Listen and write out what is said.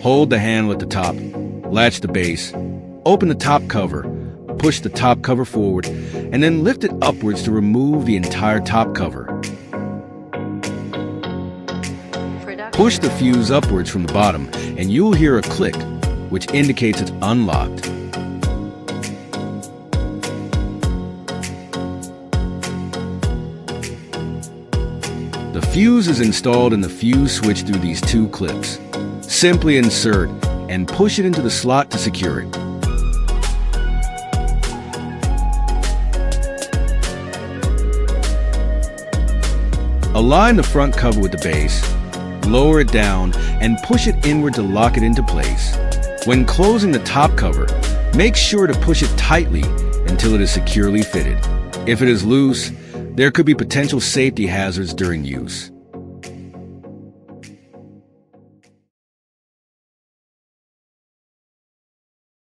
Hold the handle at the top, latch the base, open the top cover, push the top cover forward, and then lift it upwards to remove the entire top cover. Push the fuse upwards from the bottom, and you'll hear a click, which indicates it's unlocked. The fuse is installed in the fuse switch through these two clips. Simply insert and push it into the slot to secure it. Align the front cover with the base, lower it down, and push it inward to lock it into place. When closing the top cover, make sure to push it tightly until it is securely fitted. If it is loose, there could be potential safety hazards during use.